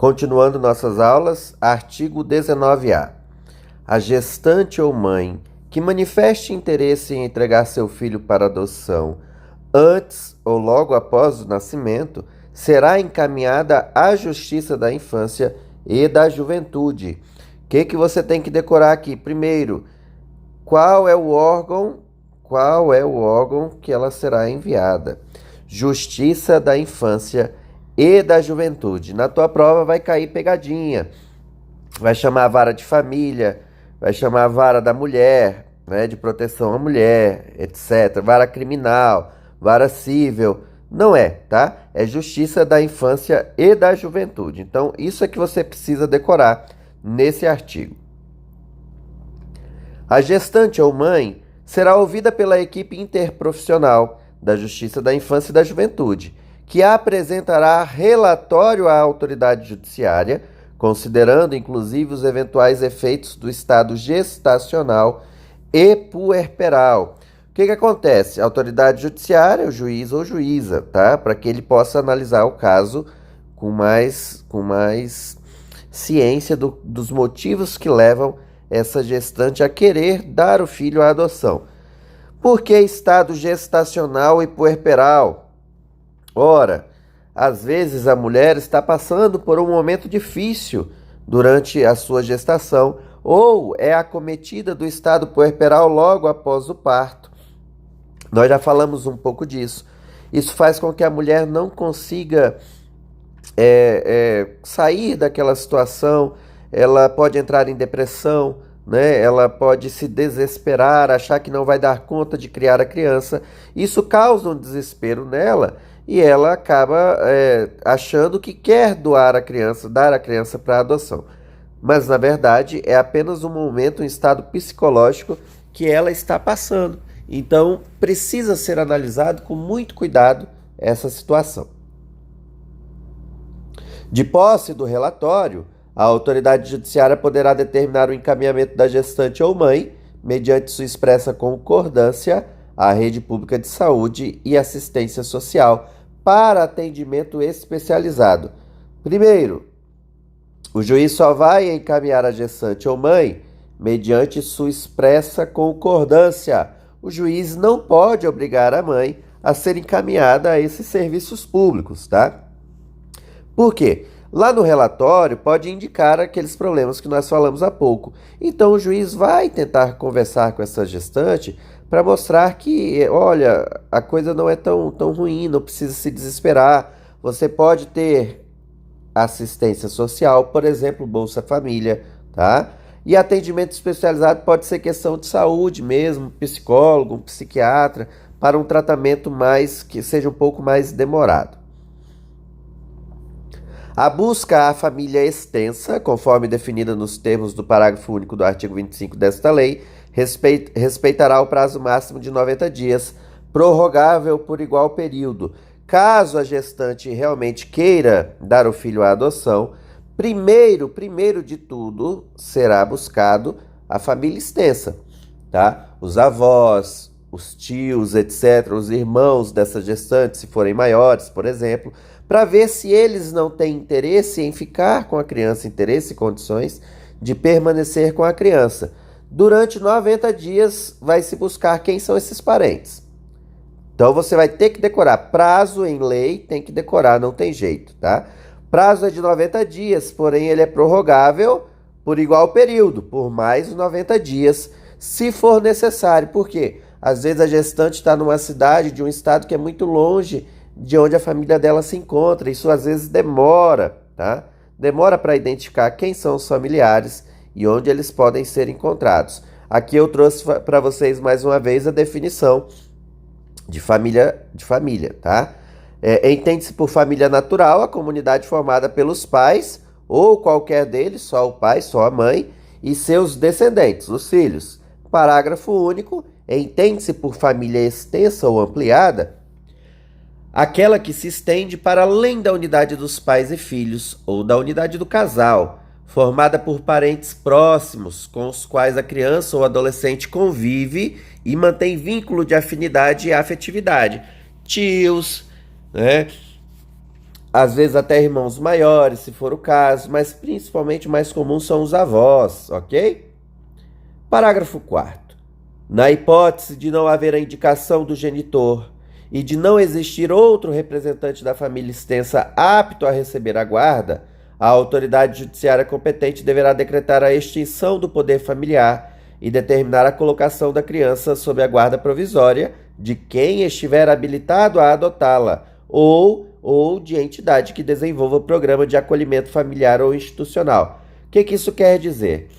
Continuando nossas aulas, artigo 19A. A gestante ou mãe que manifeste interesse em entregar seu filho para adoção antes ou logo após o nascimento será encaminhada à Justiça da Infância e da Juventude. O que você tem que decorar aqui? Primeiro, qual é o órgão que ela será enviada? Justiça da Infância e da Juventude. Na tua prova vai cair pegadinha. Vai chamar a vara de família, vai chamar a vara da mulher, né, de proteção à mulher, etc. Vara criminal, vara civil. Não é, tá? É Justiça da Infância e da Juventude. Então, isso é que você precisa decorar nesse artigo. A gestante ou mãe será ouvida pela equipe interprofissional da Justiça da Infância e da Juventude, que apresentará relatório à autoridade judiciária, considerando inclusive os eventuais efeitos do estado gestacional e puerperal. O que acontece? A autoridade judiciária, o juiz ou juíza, tá? Para que ele possa analisar o caso com mais ciência dos motivos que levam essa gestante a querer dar o filho à adoção. Por que estado gestacional e puerperal? Ora, às vezes a mulher está passando por um momento difícil durante a sua gestação ou é acometida do estado puerperal logo após o parto. Nós já falamos um pouco disso. Isso faz com que a mulher não consiga sair daquela situação. Ela pode entrar em depressão, né? Ela pode se desesperar, achar que não vai dar conta de criar a criança. Isso causa um desespero nela e ela acaba achando que quer dar a criança para adoção. Mas, na verdade, é apenas um momento, um estado psicológico que ela está passando. Então, precisa ser analisado com muito cuidado essa situação. De posse do relatório, a autoridade judiciária poderá determinar o encaminhamento da gestante ou mãe, mediante sua expressa concordância, à rede pública de saúde e assistência social para atendimento especializado. Primeiro, o juiz só vai encaminhar a gestante ou mãe mediante sua expressa concordância. O juiz não pode obrigar a mãe a ser encaminhada a esses serviços públicos, tá? Por quê? Lá no relatório pode indicar aqueles problemas que nós falamos há pouco. Então o juiz vai tentar conversar com essa gestante para mostrar que, olha, a coisa não é tão ruim, não precisa se desesperar. Você pode ter assistência social, por exemplo, Bolsa Família, tá? E atendimento especializado pode ser questão de saúde mesmo, psicólogo, um psiquiatra, para um tratamento que seja um pouco mais demorado. A busca à família extensa, conforme definida nos termos do parágrafo único do artigo 25 desta lei, respeitará o prazo máximo de 90 dias, prorrogável por igual período. Caso a gestante realmente queira dar o filho à adoção, primeiro de tudo, será buscado a família extensa, tá? Os avós, os tios, etc., os irmãos dessa gestante, se forem maiores, por exemplo, para ver se eles não têm interesse em ficar com a criança, interesse e condições de permanecer com a criança. Durante 90 dias vai se buscar quem são esses parentes. Então você vai ter que decorar. Prazo em lei tem que decorar, não tem jeito, tá? Prazo é de 90 dias, porém ele é prorrogável por igual período, por mais 90 dias, se for necessário. Por quê? Às vezes a gestante está numa cidade, de um estado que é muito longe de onde a família dela se encontra. Isso às vezes demora, tá? Demora para identificar quem são os familiares e onde eles podem ser encontrados. Aqui eu trouxe para vocês mais uma vez a definição de família, tá? Entende-se por família natural a comunidade formada pelos pais, ou qualquer deles, só o pai, só a mãe, e seus descendentes, os filhos. Parágrafo único, entende-se por família extensa ou ampliada aquela que se estende para além da unidade dos pais e filhos, ou da unidade do casal, formada por parentes próximos, com os quais a criança ou adolescente convive e mantém vínculo de afinidade e afetividade. Tios, né? às vezes até irmãos maiores, se for o caso, mas principalmente o mais comum são os avós, ok? Parágrafo 4º. Na hipótese de não haver a indicação do genitor e de não existir outro representante da família extensa apto a receber a guarda, a autoridade judiciária competente deverá decretar a extinção do poder familiar e determinar a colocação da criança sob a guarda provisória de quem estiver habilitado a adotá-la ou de entidade que desenvolva programa de acolhimento familiar ou institucional. O que isso quer dizer?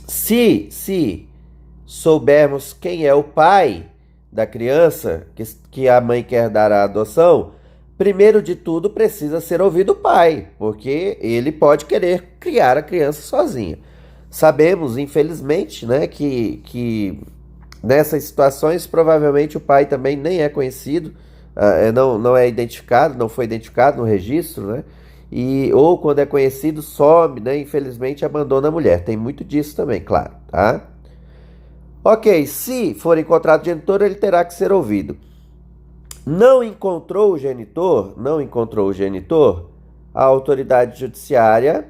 Se soubermos quem é o pai da criança que a mãe quer dar à adoção, primeiro de tudo precisa ser ouvido o pai, porque ele pode querer criar a criança sozinho. Sabemos, infelizmente, né, que nessas situações provavelmente o pai também nem é conhecido, não é identificado, não foi identificado no registro, né? Ou quando é conhecido, some, né? Infelizmente abandona a mulher. Tem muito disso também, claro, tá? Ok, se for encontrado o genitor, ele terá que ser ouvido. Não encontrou o genitor, a autoridade judiciária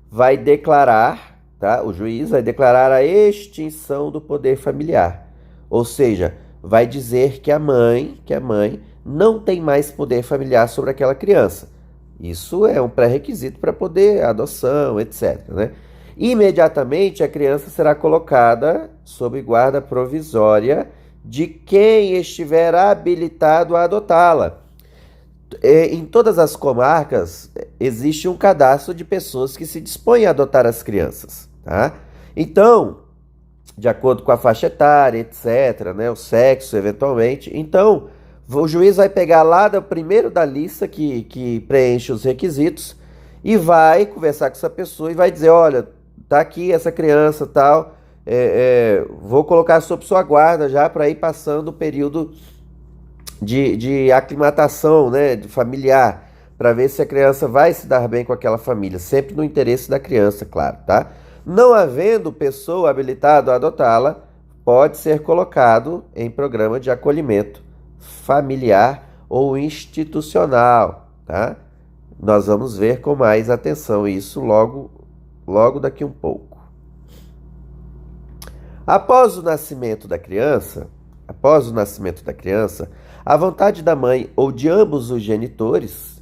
vai declarar, tá? O juiz vai declarar a extinção do poder familiar. Ou seja, vai dizer que a mãe não tem mais poder familiar sobre aquela criança. Isso é um pré-requisito para poder adoção, etc, né? Imediatamente a criança será colocada sob guarda provisória de quem estiver habilitado a adotá-la. Em todas as comarcas existe um cadastro de pessoas que se dispõem a adotar as crianças, tá? Então, de acordo com a faixa etária, etc, né, o sexo, eventualmente. Então, o juiz vai pegar lá do primeiro da lista que preenche os requisitos e vai conversar com essa pessoa e vai dizer, olha, tá aqui essa criança, tal, vou colocar sob sua guarda já para ir passando o período de aclimatação, né, de familiar, para ver se a criança vai se dar bem com aquela família, sempre no interesse da criança, claro, tá? Não havendo pessoa habilitada a adotá-la, pode ser colocado em programa de acolhimento familiar ou institucional, tá? Nós vamos ver com mais atenção isso logo daqui um pouco. Após o nascimento da criança, a vontade da mãe ou de ambos os genitores,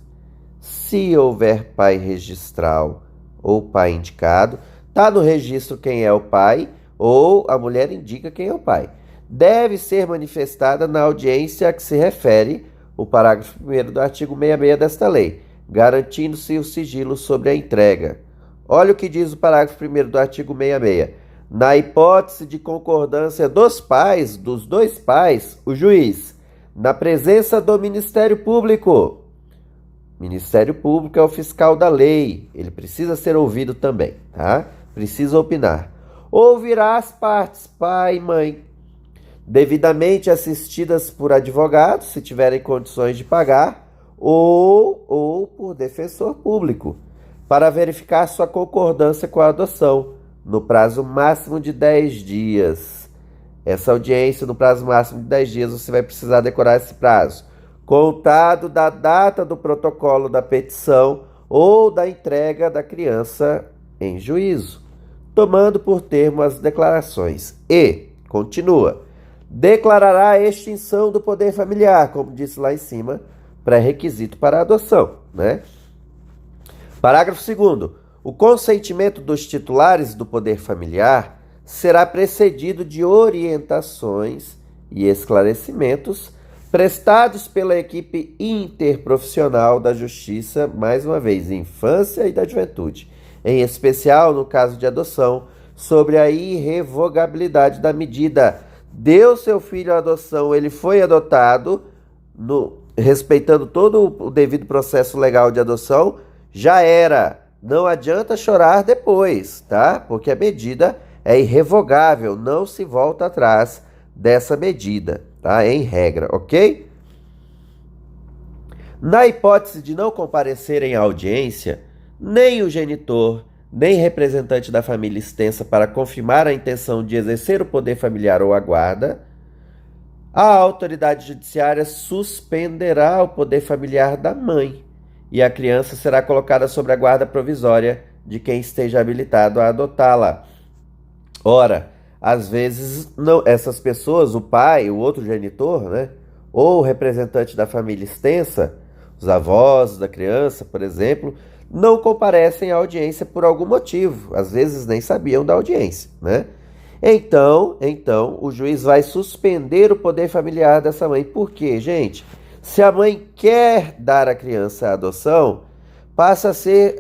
se houver pai registral ou pai indicado, está no registro quem é o pai ou a mulher indica quem é o pai, deve ser manifestada na audiência a que se refere o parágrafo 1º do artigo 66 desta lei, garantindo-se o sigilo sobre a entrega. Olha o que diz o parágrafo 1º do artigo 66. Na hipótese de concordância dos dois pais, o juiz, na presença do Ministério Público. Ministério Público é o fiscal da lei, ele precisa ser ouvido também, tá? Precisa opinar. Ouvirá as partes, pai e mãe, devidamente assistidas por advogados, se tiverem condições de pagar, ou por defensor público, para verificar sua concordância com a adoção, no prazo máximo de 10 dias. Essa audiência, no prazo máximo de 10 dias, você vai precisar decorar esse prazo, contado da data do protocolo da petição ou da entrega da criança em juízo, tomando por termo as declarações. E, continua, declarará a extinção do poder familiar, como disse lá em cima, pré-requisito para a adoção, né? Parágrafo 2º. O consentimento dos titulares do poder familiar será precedido de orientações e esclarecimentos prestados pela equipe interprofissional da Justiça, mais uma vez, Infância e da Juventude, em especial no caso de adoção, sobre a irrevogabilidade da medida. Deu seu filho à adoção, ele foi adotado, respeitando todo o devido processo legal de adoção, já era. Não adianta chorar depois, tá? Porque a medida é irrevogável, não se volta atrás dessa medida, tá? Em regra, ok? Na hipótese de não comparecerem à audiência, nem o genitor, nem representante da família extensa para confirmar a intenção de exercer o poder familiar ou a guarda, a autoridade judiciária suspenderá o poder familiar da mãe e a criança será colocada sob a guarda provisória de quem esteja habilitado a adotá-la. Ora, às vezes não, essas pessoas, o pai, o outro genitor, né, ou o representante da família extensa, os avós da criança, por exemplo, não comparecem à audiência por algum motivo. Às vezes nem sabiam da audiência, né? Então, o juiz vai suspender o poder familiar dessa mãe. Por quê, gente? Se a mãe quer dar a criança à adoção, passa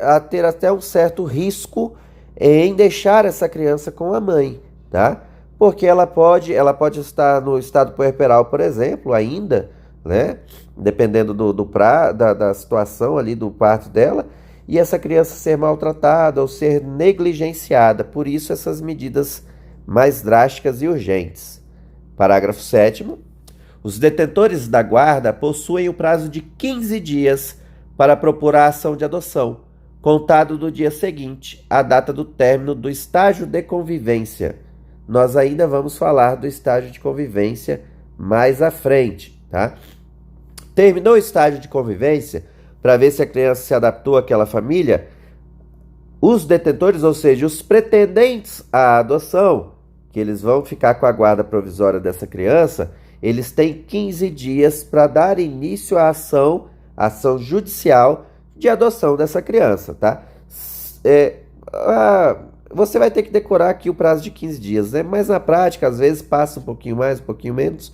a ter até um certo risco em deixar essa criança com a mãe, tá? Porque ela pode estar no estado puerperal, por exemplo, ainda, né? Dependendo da situação ali do parto dela, e essa criança ser maltratada ou ser negligenciada. Por isso, essas medidas mais drásticas e urgentes. Parágrafo 7º. Os detentores da guarda possuem o prazo de 15 dias para propor a ação de adoção, contado do dia seguinte, à data do término do estágio de convivência. Nós ainda vamos falar do estágio de convivência mais à frente, tá? Terminou o estágio de convivência, para ver se a criança se adaptou àquela família, os detentores, ou seja, os pretendentes à adoção, que eles vão ficar com a guarda provisória dessa criança, eles têm 15 dias para dar início à ação judicial de adoção dessa criança, tá? Você vai ter que decorar aqui o prazo de 15 dias, né? Mas na prática, às vezes passa um pouquinho mais, um pouquinho menos.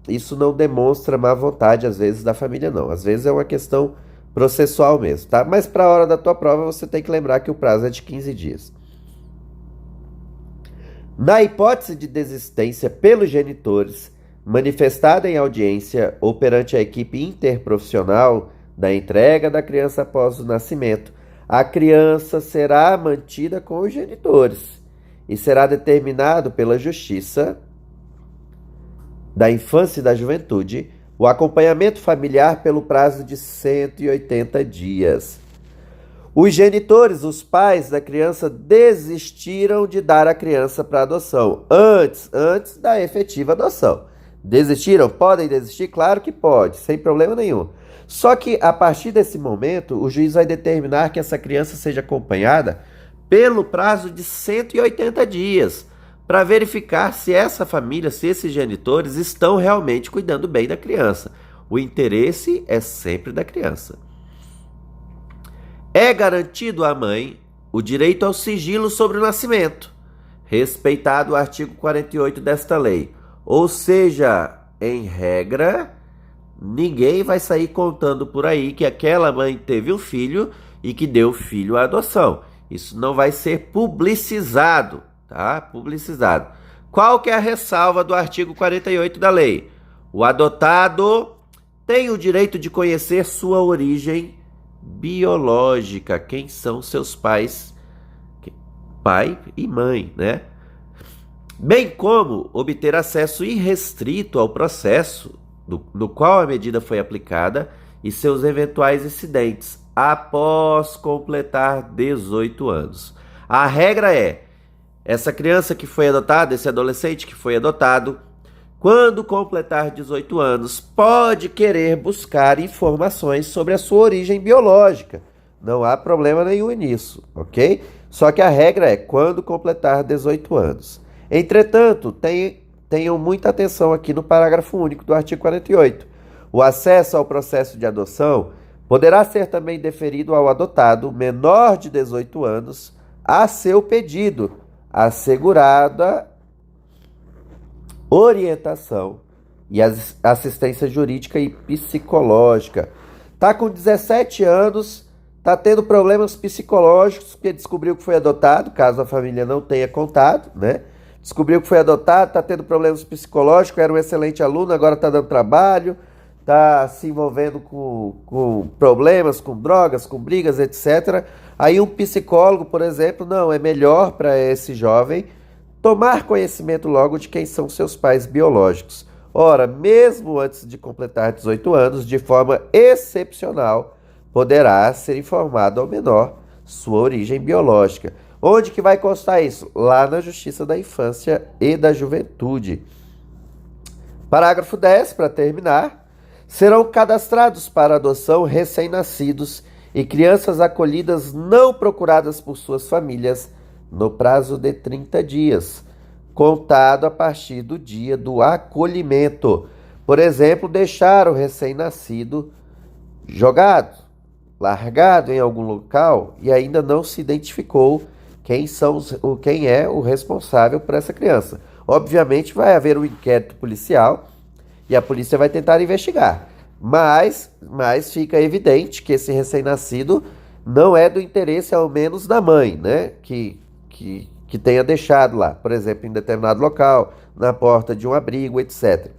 Isso não demonstra má vontade, às vezes, da família, não. Às vezes é uma questão processual mesmo, tá? Mas para a hora da tua prova, você tem que lembrar que o prazo é de 15 dias. Na hipótese de desistência pelos genitores, manifestada em audiência ou perante a equipe interprofissional da entrega da criança após o nascimento, a criança será mantida com os genitores e será determinado pela Justiça da Infância e da Juventude o acompanhamento familiar pelo prazo de 180 dias. Os genitores, os pais da criança, desistiram de dar a criança para adoção antes da efetiva adoção. Desistiram? Podem desistir? Claro que pode, sem problema nenhum. Só que a partir desse momento, o juiz vai determinar que essa criança seja acompanhada pelo prazo de 180 dias, para verificar se essa família, se esses genitores estão realmente cuidando bem da criança. O interesse é sempre da criança. É garantido à mãe o direito ao sigilo sobre o nascimento, respeitado o artigo 48 desta lei. Ou seja, em regra, ninguém vai sair contando por aí que aquela mãe teve um filho e que deu filho à adoção. Isso não vai ser publicizado, tá? Publicizado. Qual que é a ressalva do artigo 48 da lei? O adotado tem o direito de conhecer sua origem biológica, quem são seus pais, pai e mãe, né? Bem como obter acesso irrestrito ao processo no qual a medida foi aplicada e seus eventuais incidentes após completar 18 anos. A regra é, essa criança que foi adotada, esse adolescente que foi adotado, quando completar 18 anos, pode querer buscar informações sobre a sua origem biológica. Não há problema nenhum nisso, ok? Só que a regra é quando completar 18 anos. Entretanto, tenham muita atenção aqui no parágrafo único do artigo 48. O acesso ao processo de adoção poderá ser também deferido ao adotado menor de 18 anos a seu pedido, assegurada orientação e assistência jurídica e psicológica. Tá com 17 anos, tá tendo problemas psicológicos porque descobriu que foi adotado, caso a família não tenha contado, né? Descobriu que foi adotado, tá tendo problemas psicológicos, era um excelente aluno, agora tá dando trabalho, tá se envolvendo com problemas, com drogas, com brigas, etc. Aí um psicólogo, por exemplo, não, é melhor para esse jovem tomar conhecimento logo de quem são seus pais biológicos. Ora, mesmo antes de completar 18 anos, de forma excepcional, poderá ser informado ao menor sua origem biológica. Onde que vai constar isso? Lá na Justiça da Infância e da Juventude. Parágrafo 10, para terminar. Serão cadastrados para adoção recém-nascidos e crianças acolhidas não procuradas por suas famílias no prazo de 30 dias, contado a partir do dia do acolhimento. Por exemplo, deixar o recém-nascido jogado, largado em algum local e ainda não se identificou quem é o responsável por essa criança. Obviamente vai haver um inquérito policial e a polícia vai tentar investigar. Mas fica evidente que esse recém-nascido não é do interesse, ao menos, da mãe, né? Que tenha deixado lá, por exemplo, em determinado local, na porta de um abrigo, etc.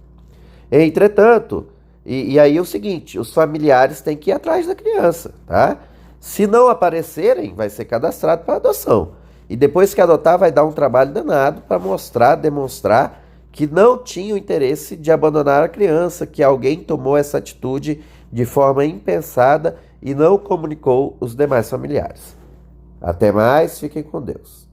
Entretanto, e aí é o seguinte, os familiares têm que ir atrás da criança, tá? Se não aparecerem, vai ser cadastrado para adoção. E depois que adotar, vai dar um trabalho danado para mostrar, demonstrar que não tinha o interesse de abandonar a criança, que alguém tomou essa atitude de forma impensada e não comunicou os demais familiares. Até mais, fiquem com Deus.